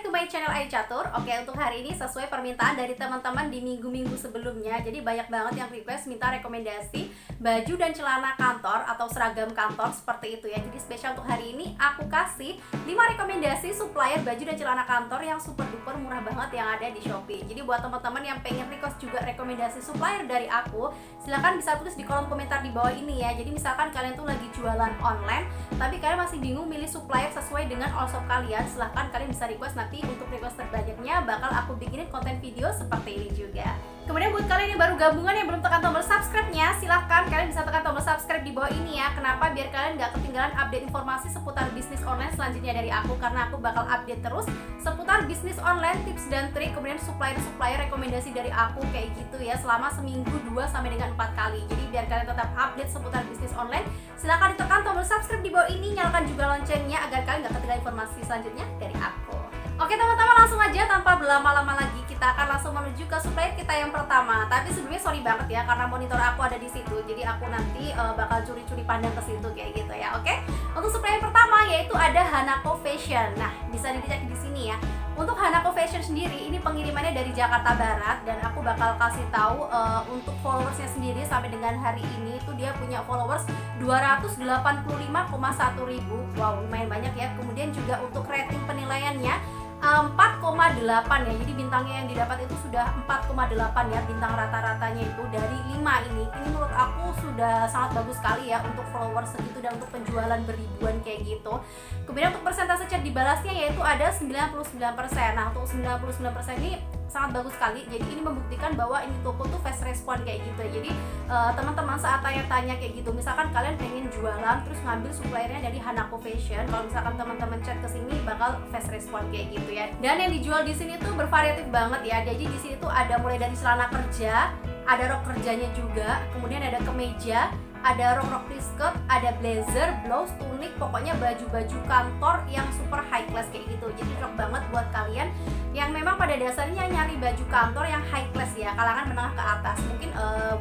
to my channel Ayu Catur. Oke, untuk hari ini sesuai permintaan dari teman-teman di minggu-minggu sebelumnya. Jadi banyak banget yang request minta rekomendasi baju dan celana kantor atau seragam kantor seperti itu ya. Jadi spesial untuk hari ini aku kasih 5 rekomendasi supplier baju dan celana kantor yang super duper murah banget yang ada di Shopee. Jadi buat teman-teman yang pengen request juga rekomendasi supplier dari aku, silahkan bisa tulis di kolom komentar di bawah ini ya. Jadi misalkan kalian tuh lagi jualan online tapi kalian masih bingung milih supplier sesuai dengan all shop kalian, silahkan kalian bisa request, nanti untuk request terbanyaknya bakal aku bikinin konten video seperti ini juga. Kemudian buat kalian yang baru gabungan yang belum tekan tombol subscribe-nya, silahkan kalian bisa tekan tombol subscribe di bawah ini ya. Kenapa? Biar kalian gak ketinggalan update informasi seputar bisnis online selanjutnya dari aku, karena aku bakal update terus seputar bisnis online, tips dan trik, kemudian supplier rekomendasi dari aku kayak gitu ya, selama seminggu 2 sampai dengan 4 kali. Jadi biar kalian tetap update seputar bisnis online, silahkan ditekan tombol subscribe di bawah ini, nyalakan juga loncengnya agar kalian gak ketinggalan informasi selanjutnya dari aku. Oke teman-teman, langsung aja tanpa berlama-lama lagi kita akan langsung menuju ke supplier kita yang pertama. Tapi sebelumnya sorry banget ya karena monitor aku ada di situ, jadi aku nanti bakal curi-curi pandang ke situ kayak gitu ya. Oke, untuk supplier pertama yaitu ada Hanako Fashion. Nah, bisa dicek di sini ya. Untuk Hanako Fashion sendiri ini pengirimannya dari Jakarta Barat, dan aku bakal kasih tahu untuk followersnya sendiri sampai dengan hari ini itu dia punya followers 285,1 ribu. Wow, lumayan banyak ya. Kemudian juga untuk rating penilaiannya 4,8 ya. Jadi bintangnya yang didapat itu sudah 4,8 ya, bintang rata-ratanya itu dari 5 ini. Ini menurut aku sudah sangat bagus sekali ya untuk followers segitu dan untuk penjualan beribuan kayak gitu. Kemudian untuk persentase chat dibalasnya yaitu ada 99%. Nah, untuk 99% ini sangat bagus sekali. Jadi ini membuktikan bahwa ini toko tuh fast respon kayak gitu. Jadi teman-teman saat tanya-tanya kayak gitu, misalkan kalian pengen jualan terus ngambil suppliernya dari Hanako Fashion, kalau misalkan teman-teman chat ke sini bakal fast respon kayak gitu ya. Dan yang dijual di sini tuh bervariatif banget ya. Jadi di sini tuh ada mulai dari celana kerja, ada rok kerjanya juga, kemudian ada kemeja, ada rok skirt, ada blazer, blouse, tunik, pokoknya baju-baju kantor yang super high class kayak gitu. Jadi cocok banget buat kalian yang memang pada dasarnya nyari baju kantor yang high class ya, kalangan menengah ke atas. Mungkin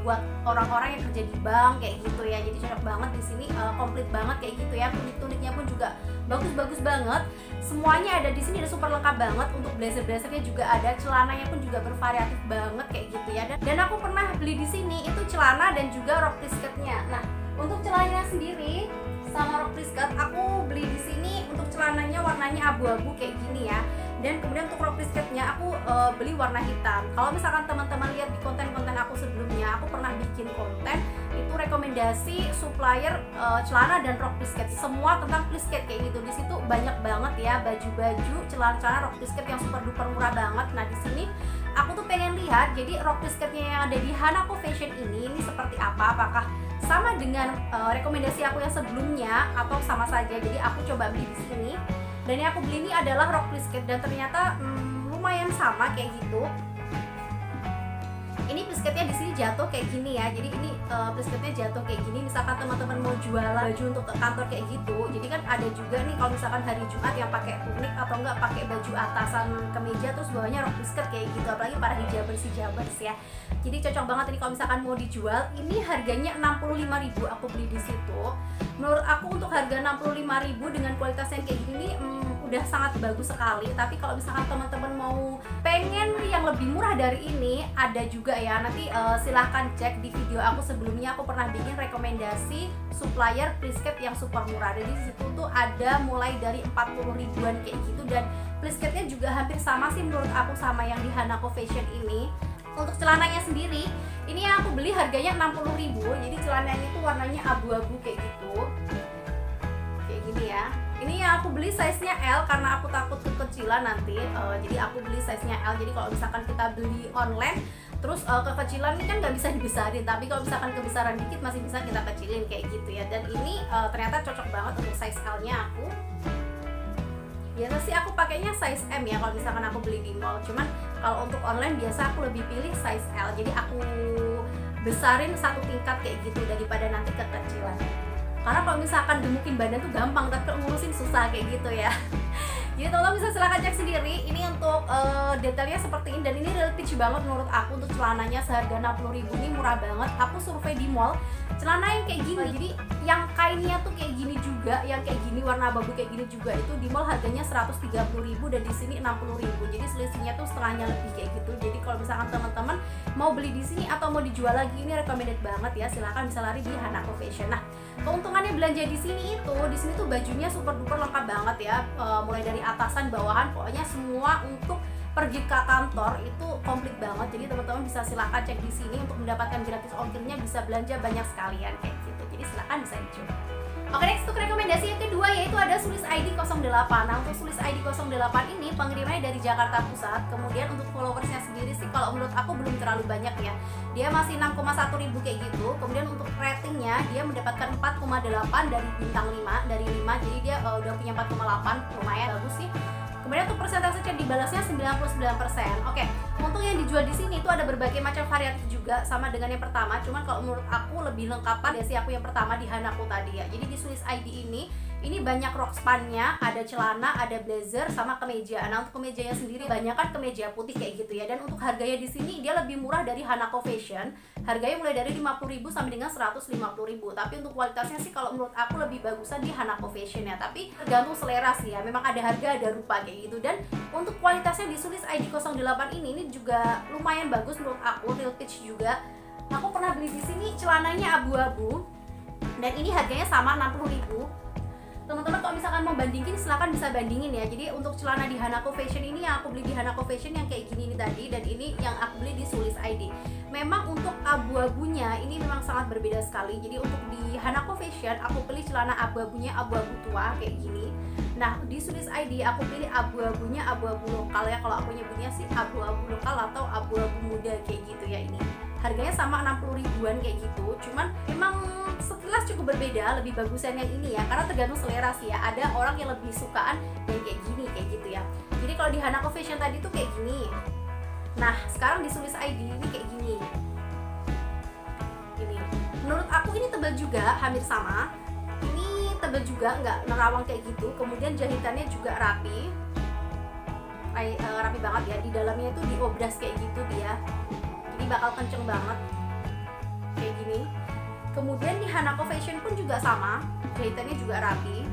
buat orang-orang yang kerja di bank kayak gitu ya. Jadi cocok banget di sini, komplit banget kayak gitu ya. Tunik-tuniknya pun juga bagus-bagus banget. Semuanya ada di sini, ada super lengkap banget. Untuk blazer-blazernya juga ada, celananya pun juga bervariatif banget kayak gitu ya. Dan aku pernah beli di sini itu celana dan juga rok skirtnya. Nah, untuk celananya sendiri sama rok skirt aku beli di sini. Untuk celananya warnanya abu-abu kayak gini ya. Dan kemudian untuk rok skirtnya aku beli warna hitam. Kalau misalkan teman-teman lihat di konten-konten aku sebelumnya, aku pernah bikin konten itu rekomendasi supplier celana dan rok skirt, semua tentang skirt kayak gitu. Di situ banyak banget ya baju-baju, celana-celana rok skirt yang super duper murah banget. Nah, di sini aku tuh pengen lihat jadi rok skirtnya yang ada di Hanako Fashion ini seperti apa, apakah sama dengan rekomendasi aku yang sebelumnya atau sama saja. Jadi aku coba beli di sini. Dan yang aku beli ini adalah rok skirt dan ternyata lumayan sama kayak gitu. Ini plisketnya di sini jatuh kayak gini ya. Jadi ini plisketnya jatuh kayak gini. Misalkan teman-teman mau jualan baju untuk ke kantor kayak gitu. Jadi kan ada juga nih kalau misalkan hari Jumat yang pakai tunik atau enggak pakai baju atasan kemeja terus bawahnya rok plisket kayak gitu. Apalagi para hijabers ya. Jadi cocok banget ini kalau misalkan mau dijual. Ini harganya 65.000 aku beli di situ. Menurut aku untuk harga 65.000 dengan kualitas yang kayak gini udah sangat bagus sekali. Tapi kalau misalkan teman-teman mau pengen yang lebih murah dari ini, ada juga ya. Nanti silahkan cek di video aku sebelumnya, aku pernah bikin rekomendasi supplier plisket yang super murah. Jadi di situ tuh ada mulai dari 40 ribuan kayak gitu, dan plisketnya juga hampir sama sih menurut aku sama yang di Hanako Fashion ini. Untuk celananya sendiri, ini yang aku beli harganya 60.000. Jadi celananya itu warnanya abu-abu kayak gitu. Kayak gini ya. Ini yang aku beli size-nya L karena aku takut kekecilan nanti. Jadi aku beli size-nya L. Jadi kalau misalkan kita beli online terus kekecilan ini kan nggak bisa dibesarin, tapi kalau misalkan kebesaran dikit masih bisa kita kecilin kayak gitu ya. Dan ini ternyata cocok banget untuk size L-nya aku. Biasa sih aku pakainya size M ya kalau misalkan aku beli di mall. Cuman kalau untuk online biasa aku lebih pilih size L. Jadi aku besarin satu tingkat kayak gitu daripada nanti kekecilan. Karena kalau misalkan gemukin badan tuh gampang, tapi ngurusin susah kayak gitu ya. Jadi teman-teman bisa silahkan cek sendiri. Ini untuk detailnya seperti ini, dan ini real pitch banget menurut aku. Untuk celananya seharga 60.000 ini murah banget. Aku survei di mall, celana yang kayak gini, jadi yang kainnya tuh kayak gini juga, yang kayak gini warna abu kayak gini juga, itu di mall harganya 130.000 dan di sini 60.000. Jadi selisihnya tuh setengahnya lebih kayak gitu. Jadi kalau misalkan teman-teman mau beli di sini atau mau dijual lagi, ini recommended banget ya. Silahkan bisa lari di Hanako Fashion. Nah, keuntungannya belanja di sini tuh bajunya super duper lengkap banget ya. Mulai dari atasan, bawahan, pokoknya semua untuk pergi ke kantor itu komplit banget. Jadi teman-teman bisa silahkan cek di sini untuk mendapatkan gratis ongkirnya, bisa belanja banyak sekalian kayak gitu. Jadi silahkan bisa dicoba. Oke, next untuk rekomendasi yang kedua yaitu ada Sulis ID 08. Nah, untuk Sulis ID 08 ini pengirimannya dari Jakarta Pusat. Kemudian untuk followersnya sendiri sih kalau menurut aku belum terlalu banyak ya. Dia masih 6,1 ribu kayak gitu. Kemudian untuk ratingnya dia mendapatkan 4,8 dari bintang 5 dari 5. Jadi dia udah punya 4,8, lumayan bagus sih. Kemudian untuk persentase chat dibalasnya 99%. Oke, untuk yang dijual di sini itu ada berbagai macam variatif juga sama dengan yang pertama. Cuman kalau menurut aku lebih lengkapan ya sih aku yang pertama di Hanako tadi ya. Jadi di Sulis ID ini banyak rok span-nya, ada celana, ada blazer, sama kemeja. Nah, untuk kemejanya sendiri banyak kan kemeja putih kayak gitu ya. Dan untuk harganya di sini dia lebih murah dari Hanako Fashion. Harganya mulai dari 50.000 sampai dengan 150.000. Tapi untuk kualitasnya sih kalau menurut aku lebih bagusan di Hanako Fashion ya. Tapi tergantung selera sih ya. Memang ada harga, ada rupa kayak gitu. Dan untuk kualitasnya di Sulis ID 08 ini juga lumayan bagus menurut aku, real pitch juga. Aku pernah beli di sini celananya abu-abu dan ini harganya sama 60.000. Teman-teman kalau misalkan mau bandingin silahkan bisa bandingin ya. Jadi untuk celana di Hanako Fashion ini yang aku beli di Hanako Fashion yang kayak gini nih tadi, dan ini yang aku beli di Sulis ID. Memang untuk abu-abunya ini memang sangat berbeda sekali. Jadi untuk di Hanako Fashion aku pilih celana abu-abunya abu-abu tua kayak gini. Nah, di Sulis ID aku pilih abu-abunya abu-abu lokal ya. Kalau aku nyebutnya sih abu-abu lokal atau abu-abu muda kayak gitu ya ini. Harganya sama 60 ribuan kayak gitu. Cuman memang sekilas cukup berbeda, lebih bagusan yang ini ya. Karena tergantung selera sih ya. Ada orang yang lebih sukaan yang kayak gini kayak gitu ya. Jadi kalau di Hanako Fashion tadi tuh kayak gini. Nah, sekarang di Sulis ID ini kayak gini. Ini. Menurut aku ini tebal juga, hampir sama. Ini tebal juga, nggak nerawang kayak gitu. Kemudian jahitannya juga rapi. Rapi banget ya. Di dalamnya itu diobras kayak gitu dia. Jadi bakal kenceng banget kayak gini. Kemudian di Hanako Fashion pun juga sama, jahitannya juga rapi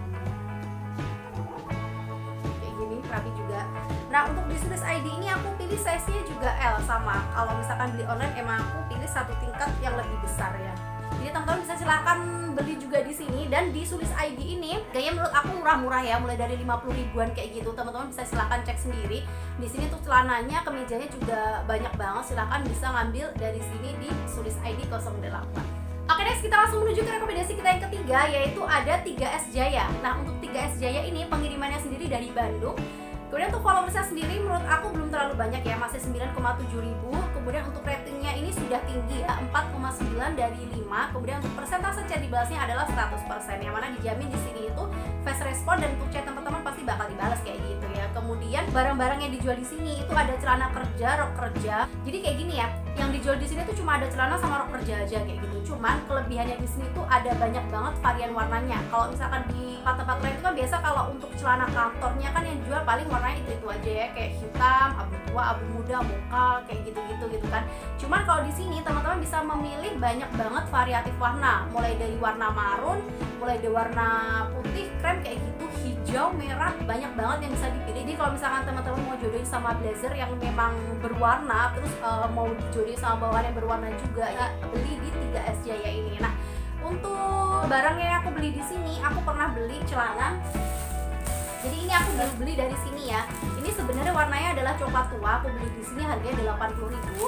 kayak gini, rapi juga. Nah, untuk di Sulis ID ini aku pilih size nya juga L sama. Kalau misalkan beli online emang aku pilih satu tingkat yang lebih besar ya. Jadi teman-teman bisa silahkan beli juga di sini. Dan di Sulis ID ini gaya menurut aku murah-murah ya, mulai dari 50 ribuan kayak gitu. Teman-teman bisa silahkan cek sendiri. Di sini tuh celananya, kemejanya juga banyak banget. Silahkan bisa ngambil dari sini di Sulis ID 08. Oke, next kita langsung menuju ke rekomendasi kita yang ketiga, yaitu ada 3S Jaya. Nah, untuk 3S Jaya ini pengirimannya sendiri dari Bandung. Kemudian untuk followersnya sendiri menurut aku belum terlalu banyak ya, masih 9,7 ribu. Kemudian untuk ratingnya ini sudah tinggi ya, 4,9 dari 5. Kemudian untuk persentase chat dibalasnya adalah 100%, yang mana dijamin di sini itu fast respon, dan untuk chat teman-teman pasti bakal dibalas kayak gitu ya. Kemudian barang-barang yang dijual di sini itu ada celana kerja, rok kerja. Jadi kayak gini ya, yang dijual di sini tuh cuma ada celana sama rok kerja aja kayak gitu. Cuman kelebihannya di sini tuh ada banyak banget varian warnanya. Kalau misalkan di tempat-tempat lain itu kan biasa kalau untuk celana kantornya kan yang dijual paling warnanya itu aja ya, kayak hitam, abu tua, abu muda, mocha, kayak gitu-gitu gitu kan. Cuman kalau di sini teman-teman bisa memilih banyak banget variatif warna, mulai dari warna marun, mulai dari warna putih, krem kayak gitu, hijau, merah, banyak banget yang bisa dipilih. Jadi kalau misalkan teman-teman mau jodohin sama blazer yang memang berwarna, terus mau dijodohin sama bawahan yang berwarna juga ya, beli di 3S Jaya ini. Nah, untuk barang yang aku beli di sini, aku pernah beli celana. Jadi ini aku baru beli dari sini ya. Ini sebenarnya warnanya adalah coklat tua. Aku beli di sini harganya 80.000.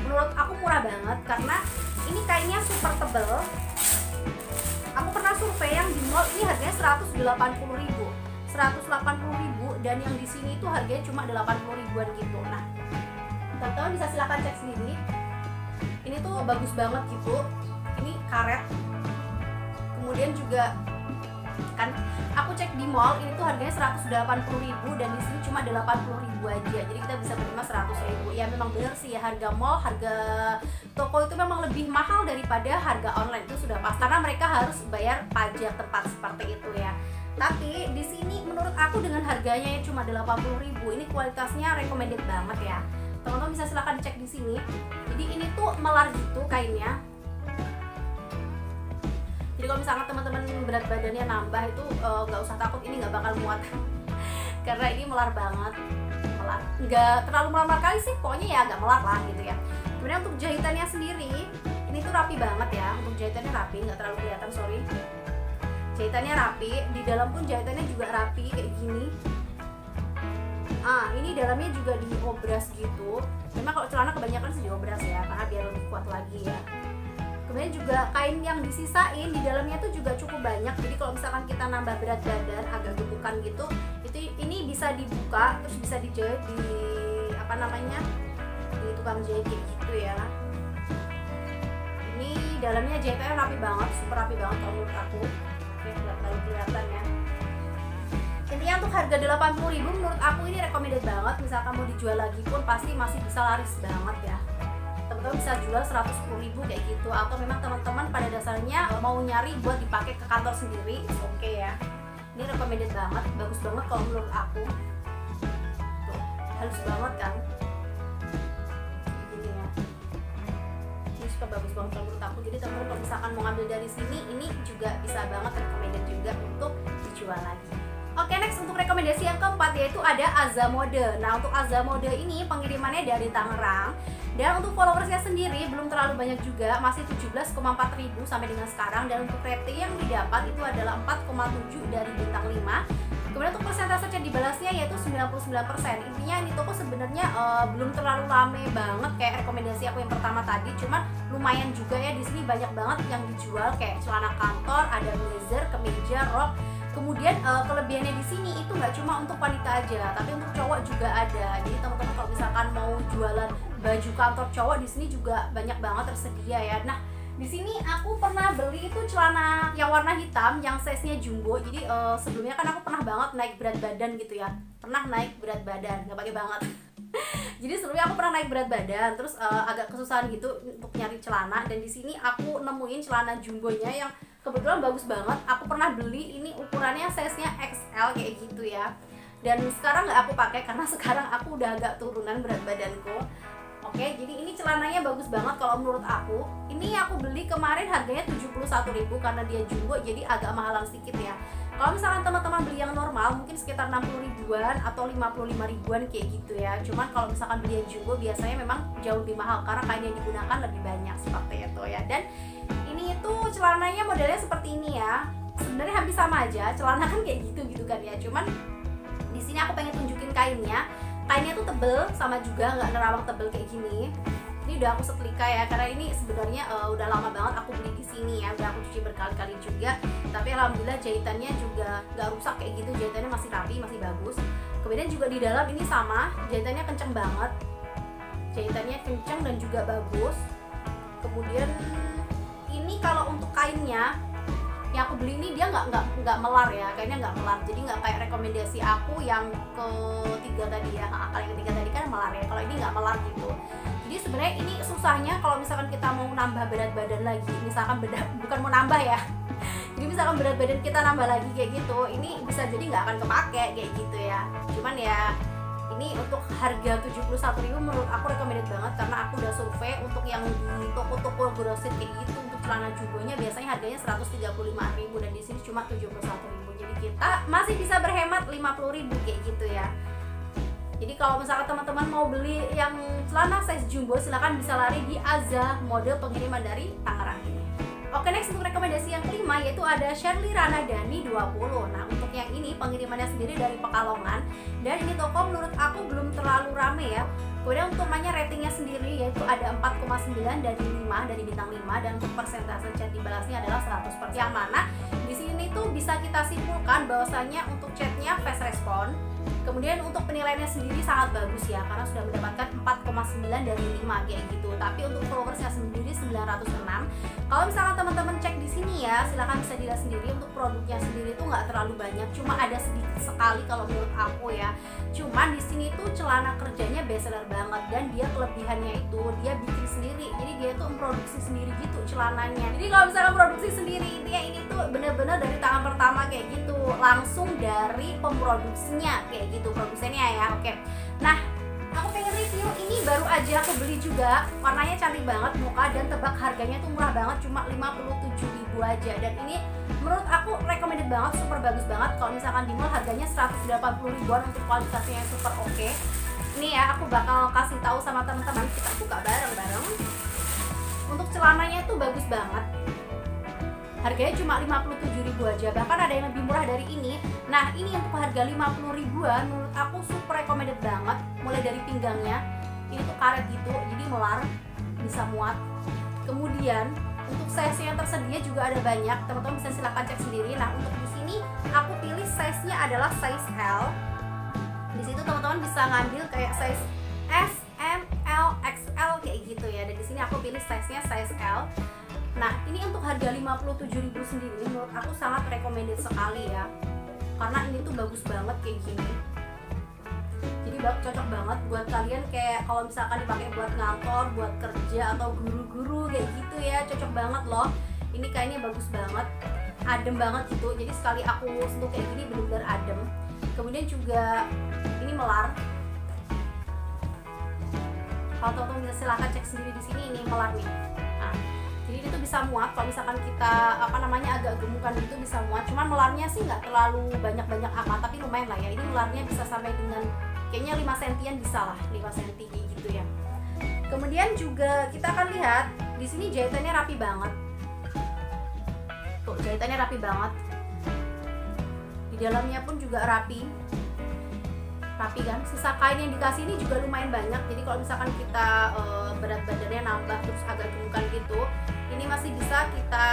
Menurut aku murah banget karena ini kainnya super tebel. Aku pernah survei yang di mall ini harganya 180.000. 180.000, dan yang di sini itu harganya cuma 80 ribuan gitu. Nah, teman-teman bisa silahkan cek sendiri. Ini tuh bagus banget gitu. Ini karet. Kemudian juga kan aku cek di mall ini tuh harganya 180.000 dan di sini cuma 80.000 aja. Jadi kita bisa menerima 100.000. Ya memang benar sih ya, harga mall, harga toko itu memang lebih mahal daripada harga online, itu sudah pasti karena mereka harus bayar pajak tempat seperti itu ya. Tapi di sini menurut aku dengan harganya yang cuma 80.000, ini kualitasnya recommended banget ya. Teman-teman bisa silahkan cek di sini. Jadi ini tuh melar gitu kainnya. Jadi kalau misalkan teman-teman berat badannya nambah itu nggak usah takut, ini nggak bakal muat karena ini melar banget, melar. Nggak terlalu melar kali sih, pokoknya ya agak melar lah gitu ya. Kemudian untuk jahitannya sendiri, ini tuh rapi banget ya. Untuk jahitannya rapi, nggak terlalu kelihatan, sorry. Jahitannya rapi, di dalam pun jahitannya juga rapi kayak gini. Ini dalamnya juga diobras gitu. Memang kalau celana kebanyakan sih diobras ya, karena biar lebih kuat lagi ya. Kemudian juga kain yang disisain di dalamnya tuh juga cukup banyak. Jadi kalau misalkan kita nambah berat badan agak gemukan gitu, ini bisa dibuka terus bisa dijahit di apa namanya, di tukang jahit kayak gitu ya. Ini dalamnya jahitnya rapi banget, super rapi banget kalau menurut aku. Oke, nggak terlalu kelihatan ya. Intinya untuk harga 80.000 menurut aku ini recommended banget. Misalkan mau dijual lagi pun pasti masih bisa laris banget ya. Teman-teman bisa jual 110.000 kayak gitu, atau memang teman-teman pada dasarnya mau nyari buat dipakai ke kantor sendiri, oke ya. Ini recommended banget, bagus banget kalau menurut aku. Tuh, halus banget kan? Gini ya. Ini super bagus banget kalau menurut aku. Jadi teman-teman kalau misalkan mau ngambil dari sini, ini juga bisa banget recommended juga untuk dijual lagi. Oke, next untuk rekomendasi yang keempat yaitu ada Aza Mode. Nah, untuk Aza Mode ini pengirimannya dari Tangerang. Dan untuk followersnya sendiri belum terlalu banyak juga, masih 17,4.000 sampai dengan sekarang. Dan untuk rating yang didapat itu adalah 4,7 dari bintang 5. Kemudian untuk persentase chat dibalasnya yaitu 99%. Intinya ini toko sebenarnya belum terlalu rame banget kayak rekomendasi aku yang pertama tadi, cuman lumayan juga ya. Di sini banyak banget yang dijual kayak celana kantor, ada blazer, kemeja, rok. Kemudian kelebihannya di sini itu nggak cuma untuk wanita aja, tapi untuk cowok juga ada. Jadi teman-teman kalau misalkan mau jualan baju kantor cowok di sini juga banyak banget tersedia ya. Nah, di sini aku pernah beli itu celana yang warna hitam yang size-nya jumbo. Jadi sebelumnya kan aku pernah banget naik berat badan gitu ya. Pernah naik berat badan, nggak pakai banget. Jadi sebelumnya aku pernah naik berat badan, terus agak kesusahan gitu untuk nyari celana. Dan di sini aku nemuin celana jumbonya yang kebetulan bagus banget. Aku pernah beli, ini ukurannya size-nya XL kayak gitu ya. Dan sekarang nggak aku pakai karena sekarang aku udah agak turunan berat badanku. Oke, jadi ini celananya bagus banget kalau menurut aku. Ini aku beli kemarin harganya 71.000 karena dia jumbo, jadi agak mahalan sedikit ya. Kalau misalkan teman-teman beli yang normal mungkin sekitar 60 ribuan atau 55 ribuan kayak gitu ya. Cuman kalau misalkan beli yang jumbo biasanya memang jauh lebih mahal karena kain yang digunakan lebih banyak seperti itu ya. Dan ini itu celananya modelnya seperti ini ya. Sebenarnya hampir sama aja, celana kan kayak gitu kan ya. Cuman di sini aku pengen tunjukin kainnya. Kainnya tuh tebel, sama juga nggak nerawang tebel kayak gini. Ini udah aku setrika ya, karena ini sebenarnya udah lama banget aku beli di sini ya. Udah aku cuci berkali-kali juga. Tapi alhamdulillah jahitannya juga nggak rusak kayak gitu. Jahitannya masih rapi, masih bagus. Kemudian juga di dalam ini sama, jahitannya kenceng banget. Jahitannya kenceng dan juga bagus. Kemudian ini kalau untuk kainnya yang aku beli ini dia nggak melar ya, kayaknya nggak melar, jadi nggak kayak rekomendasi aku yang ketiga tadi ya. Kalau yang ketiga tadi kan melar ya, kalau ini nggak melar gitu. Jadi sebenarnya ini susahnya kalau misalkan kita mau nambah berat badan lagi, misalkan bukan mau nambah ya. Jadi misalkan berat badan kita nambah lagi kayak gitu, ini bisa jadi nggak akan kepake kayak gitu ya. Cuman ya ini untuk harga 71.000 menurut aku recommended banget karena aku udah survei untuk yang di toko-toko grosir kayak gitu. Untuk celana jumbonya biasanya harganya 135.000 dan di sini cuma 71.000. Jadi kita masih bisa berhemat 50.000 kayak gitu ya. Jadi kalau misalkan teman-teman mau beli yang celana size jumbo silahkan bisa lari di Aza Mode pengiriman dari Tangerang ini. Oke, next untuk rekomendasi yang kelima yaitu ada Shirley Ranadani 20. Nah, untuk yang ini pengirimannya sendiri dari Pekalongan dan ini toko menurut aku belum terlalu rame ya. Kemudian untuk ratingnya sendiri yaitu ada 4,9 dari 5 dari bintang 5 dan untuk persentase chat dibalasnya adalah 100%. Yang mana di sini tuh bisa kita simpulkan bahwasanya untuk chatnya fast respon. Kemudian untuk penilaiannya sendiri sangat bagus ya karena sudah mendapatkan 4,9 dari 5 kayak gitu. Tapi untuk followersnya sendiri 906. Kalau misalkan teman-teman cek di sini ya, silahkan bisa dilihat sendiri. Untuk produknya sendiri tuh nggak terlalu banyak, cuma ada sedikit sekali kalau menurut aku ya. Cuman di sini tuh celana kerjanya bestseller banget, dan dia kelebihannya itu dia bikin sendiri. Jadi dia tuh memproduksi sendiri gitu celananya. Jadi kalau misalkan produksi sendiri, intinya ini tuh bener-bener dari tangan pertama kayak gitu, langsung dari pemproduksinya kayak gitu, produsennya ya. Oke. Nah, aku pengen review ini, baru aja aku beli juga. Warnanya cantik banget, muka dan tebak harganya tuh murah banget, cuma 57.000 aja. Dan ini menurut aku recommended banget, super bagus banget. Kalau misalkan di mall harganya 180 ribuan untuk kualitasnya yang super oke. Ini ya, aku bakal kasih tahu sama teman-teman, kita buka bareng-bareng. Untuk celananya tuh bagus banget. Harganya cuma 57.000 aja, bahkan ada yang lebih murah dari ini. Nah, ini untuk harga 50 ribuan menurut aku super recommended banget. Mulai dari pinggangnya, ini tuh karet gitu, jadi melar, bisa muat. Kemudian untuk size yang tersedia juga ada banyak, teman-teman bisa silahkan cek sendiri. Nah, untuk di sini aku pilih size-nya adalah size L. Di situ teman-teman bisa ngambil kayak size S, M, L, XL kayak gitu ya. Dan di sini aku pilih size-nya size L. Nah, ini untuk harga 57.000 sendiri menurut aku sangat recommended sekali ya. Karena ini tuh bagus banget kayak gini. Jadi cocok banget buat kalian kayak kalau misalkan dipakai buat ngantor, buat kerja atau guru-guru kayak gitu ya, cocok banget loh. Ini kayaknya bagus banget, adem banget gitu. Jadi sekali aku sentuh kayak gini benar-benar adem. Kemudian juga ini melar. Kalau teman-teman bisa silahkan cek sendiri di sini, ini melar nih. Nah, jadi ini tuh bisa muat kalau misalkan kita agak gemukan gitu, bisa muat. Cuman melarnya sih nggak terlalu banyak-banyak amat, tapi lumayan lah ya. Ini melarnya bisa sampai dengan kayaknya 5 sentian bisa lah, 5 senti gitu ya. Kemudian juga kita akan lihat di sini jahitannya rapi banget. Tuh, jahitannya rapi banget. Di dalamnya pun juga rapi kan. Sisa kain yang dikasih ini juga lumayan banyak. Jadi kalau misalkan kita berat badannya nambah terus agak gemukan gitu, ini masih bisa kita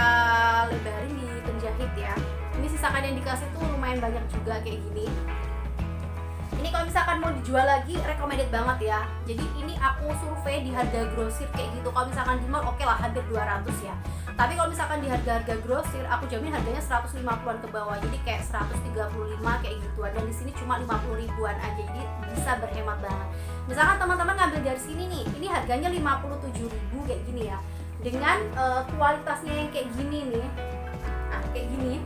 lebarin di penjahit ya. Ini sisa kain yang dikasih tuh lumayan banyak juga kayak gini. Ini kalau misalkan mau dijual lagi recommended banget ya. Jadi ini aku survei di harga grosir kayak gitu. Kalau misalkan di mall oke lah hampir 200 ya. Tapi kalau misalkan di harga-harga grosir aku jamin harganya 150-an ke bawah. Jadi kayak 135 kayak gituan. Dan di sini cuma 50 ribuan aja. Jadi bisa berhemat banget. Misalkan teman-teman ngambil dari sini nih, ini harganya 57.000 kayak gini ya. Dengan kualitasnya yang kayak gini nih. Nah, kayak gini.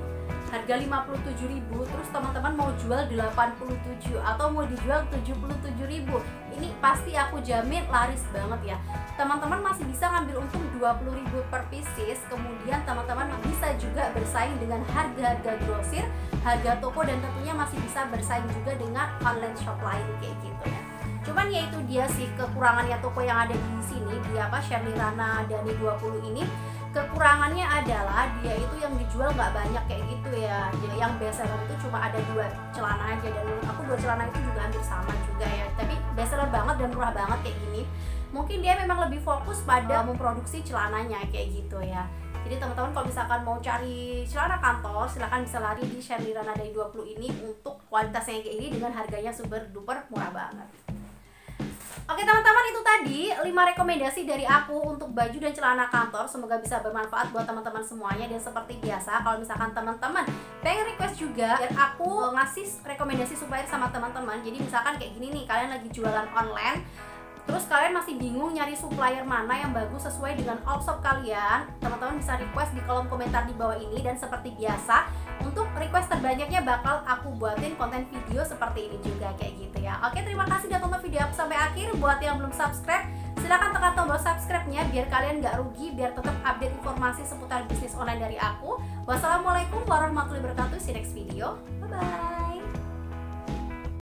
Harga 57.000, terus teman-teman mau jual 87 atau mau dijual 77.000, ini pasti aku jamin laris banget ya. Teman-teman masih bisa ngambil untung 20.000 per pieces. Kemudian teman-teman bisa juga bersaing dengan harga-harga grosir, harga toko, dan tentunya masih bisa bersaing juga dengan online shop lain kayak gitu ya. Cuman ya itu dia sih kekurangannya toko yang ada di sini, di Shirley Rana Dhani 20 ini. Kekurangannya adalah dia itu yang dijual nggak banyak kayak gitu ya. Jadi yang bestseller itu cuma ada 2 celana aja, dan menurut aku 2 celana itu juga hampir sama juga ya. Tapi bestseller banget dan murah banget kayak gini. Mungkin dia memang lebih fokus pada memproduksi celananya kayak gitu ya. Jadi teman-teman kalau misalkan mau cari celana kantor, silahkan bisa lari di Shirley Rana Dhani 20 ini untuk kualitasnya kayak ini dengan harganya super duper murah banget. Oke teman-teman, itu tadi 5 rekomendasi dari aku untuk baju dan celana kantor. Semoga bisa bermanfaat buat teman-teman semuanya. Dan seperti biasa, kalau misalkan teman-teman pengen request juga dan aku ngasih rekomendasi supplier sama teman-teman. Jadi misalkan kayak gini nih, kalian lagi jualan online, terus kalian masih bingung nyari supplier mana yang bagus sesuai dengan outshop kalian, teman-teman bisa request di kolom komentar di bawah ini. Dan seperti biasa, untuk request terbanyaknya bakal aku buatin konten video seperti ini juga kayak gitu ya. Oke, terima kasih udah tonton video aku sampai akhir. Buat yang belum subscribe, silahkan tekan tombol subscribe-nya biar kalian nggak rugi, biar tetap update informasi seputar bisnis online dari aku. Wassalamualaikum warahmatullahi wabarakatuh. See you next video. Bye bye.